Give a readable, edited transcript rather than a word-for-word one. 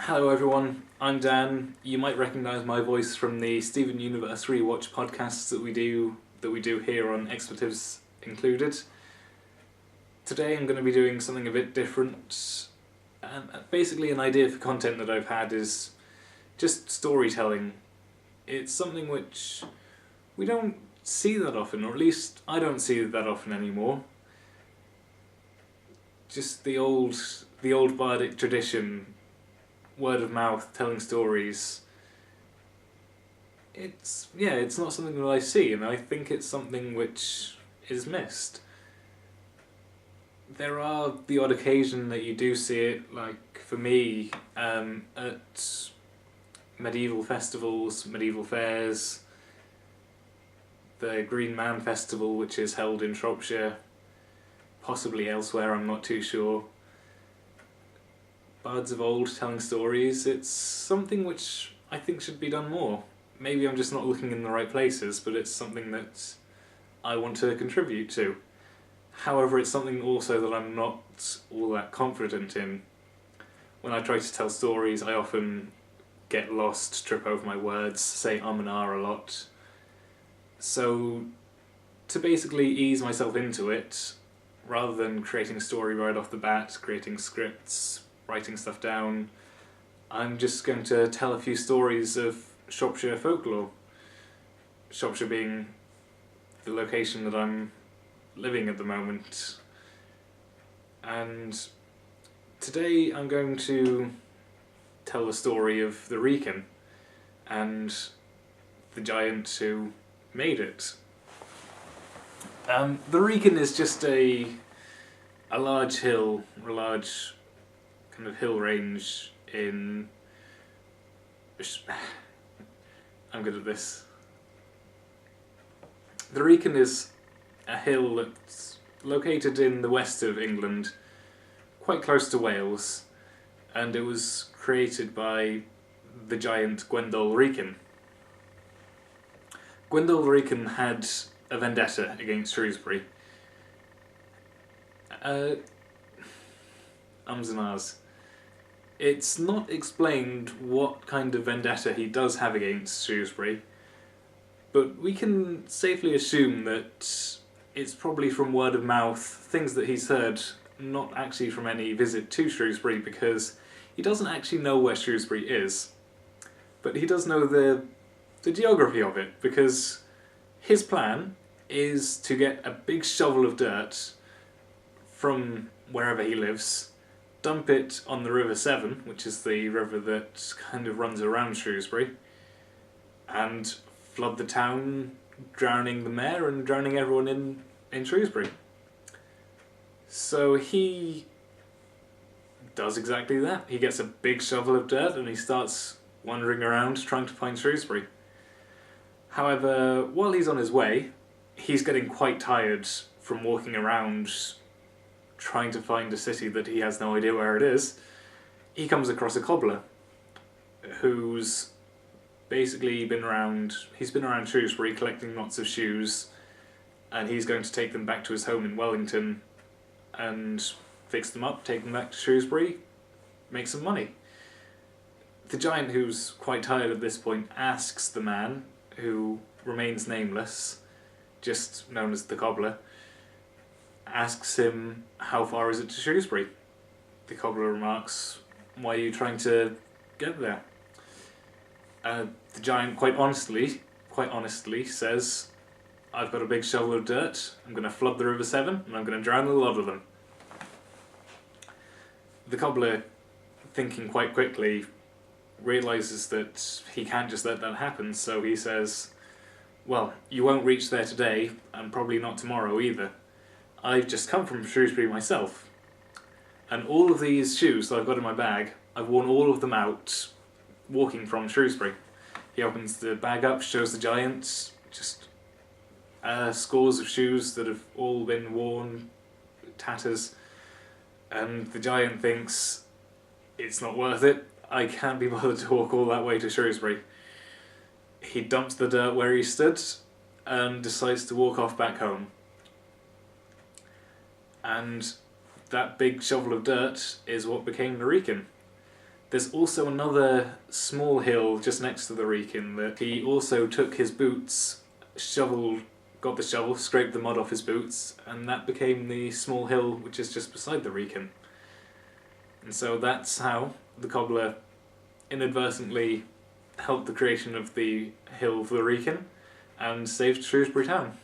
Hello everyone, I'm Dan. You might recognise my voice from the Steven Universe rewatch podcasts that we do here on Expletives included. Today I'm going to be doing something a bit different. Basically an idea for content that I've had is just storytelling. It's something which we don't see that often, or at least I don't see it that often anymore. Just the old bardic tradition, word of mouth, telling stories. It's not something that I see, and I think it's something which is missed. There are the odd occasion that you do see it, like for me, at medieval festivals, medieval fairs, the Green Man Festival, which is held in Shropshire, possibly elsewhere, I'm not too sure. Bards of old telling stories, it's something which I think should be done more. Maybe I'm just not looking in the right places, but it's something that I want to contribute to. However, it's something also that I'm not all that confident in. When I try to tell stories, I often get lost, trip over my words, say and a lot. So, to basically ease myself into it, rather than creating a story right off the bat, creating scripts, writing stuff down, I'm just going to tell a few stories of Shropshire folklore. Shropshire being the location that I'm living at the moment. And today I'm going to tell the story of the Wrekin and the giant who made it. The Wrekin is just a large hill, a large kind of hill range in... I'm good at this. The Wrekin is a hill that's located in the west of England, quite close to Wales, and it was created by the giant Gwendol Wrekin. Gwendol Wrekin had a vendetta against Shrewsbury. Ums and ahs. It's not explained what kind of vendetta he does have against Shrewsbury, but we can safely assume that it's probably from word of mouth, things that he's heard, not actually from any visit to Shrewsbury, because he doesn't actually know where Shrewsbury is. But he does know the geography of it, because his plan is to get a big shovel of dirt from wherever he lives, dump it on the River Severn, which is the river that kind of runs around Shrewsbury, and flood the town, drowning the mayor and drowning everyone in Shrewsbury. So he does exactly that. He gets a big shovel of dirt and he starts wandering around trying to find Shrewsbury. However, while he's on his way, he's getting quite tired from walking around trying to find a city that he has no idea where it is. He comes across a cobbler who's basically been around Shrewsbury collecting lots of shoes, and he's going to take them back to his home in Wellington and fix them up, take them back to Shrewsbury, make some money. The giant, who's quite tired at this point, asks the man, who remains nameless, just known as the cobbler, asks him, how far is it to Shrewsbury? The cobbler remarks, why are you trying to get there? The giant quite honestly says, I've got a big shovel of dirt, I'm going to flood the River Severn, and I'm going to drown a lot of them. The cobbler, thinking quite quickly, realises that he can't just let that happen, so he says, well, you won't reach there today, and probably not tomorrow either. I've just come from Shrewsbury myself, and all of these shoes that I've got in my bag, I've worn all of them out walking from Shrewsbury. He opens the bag up, shows the giant just scores of shoes that have all been worn, tatters, and the giant thinks, it's not worth it, I can't be bothered to walk all that way to Shrewsbury. He dumps the dirt where he stood and decides to walk off back home. And that big shovel of dirt is what became the Wrekin. There's also another small hill just next to the Wrekin that he also took his boots, got the shovel, scraped the mud off his boots, and that became the small hill which is just beside the Wrekin. And so that's how the cobbler inadvertently helped the creation of the hill for the Wrekin and saved Shrewsbury Town.